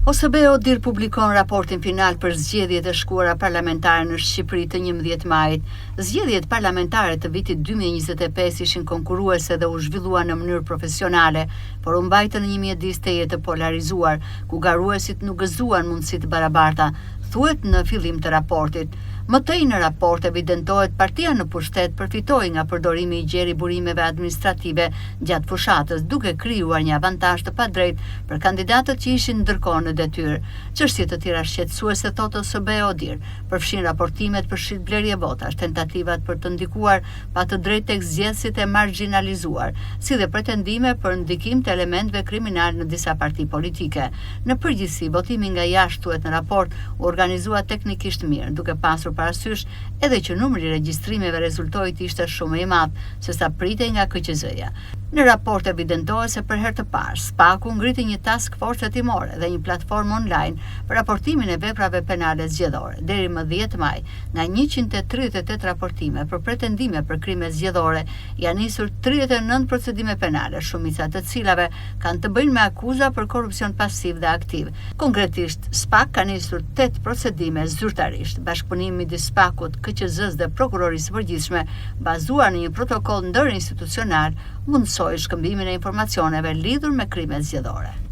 OSBE publikon raportin final për zgjedhjet e shkuara parlamentare në Shqipëri të 11 majit. Zgjedhjet parlamentare të vitit 2025 ishin konkurruese dhe u zhvillua në mënyrë profesionale, por u mbajtën në një mjedisje të polarizuar, ku garuesit nuk gëzuan mundësi të barabarta, thuhet në fillim të raportit. Mëtej në raport evidentohet partia në pushtet përfitoi nga përdorimi i gjerë i burimeve administrative gjatë fushatës, duke krijuar një avantazh të padrejtë për kandidatët që ishin ndërkohë në detyrë. Çështje të tjera shqetësuese, thotë OSBE, përfshin raportimet për shitblerje votash, tentativat për të ndikuar pa të drejtë tek zgjedhësit e marginalizuar, si dhe pretendime për ndikim të elementëve kriminal në disa parti politike. Në përgjithësi, votimi nga jashtë, thuhet në raport, u organizua teknikisht mirë, duke pasur parasysh edhe që numri i regjistrimeve rezultoi të ishte shumë i madh, sesa pritej nga KQZ-ja. Në raport evidentohet se për herë të parë SPAK-u ngriti një task force hetimore dhe një platformë online për raportimin e veprave penale zgjedhore. Deri më 10 maj, nga 138 raportime për pretendime për krime zgjedhore, janë nisur 39 procedime penale, shumica të cilave kanë të bëjnë me akuza për korrupsion pasiv dhe aktiv. Konkretisht, SPAK ka nisur 8 procedime zyrtarisht. Bashkëpunimi midis SPAK-ut, KQZ-s dhe prokurorisë përgjithshme, bazuar në një protokoll ndërinstitucional, mundsoi shkëmbimin e informacioneve lidhur me krimet zgjedhore.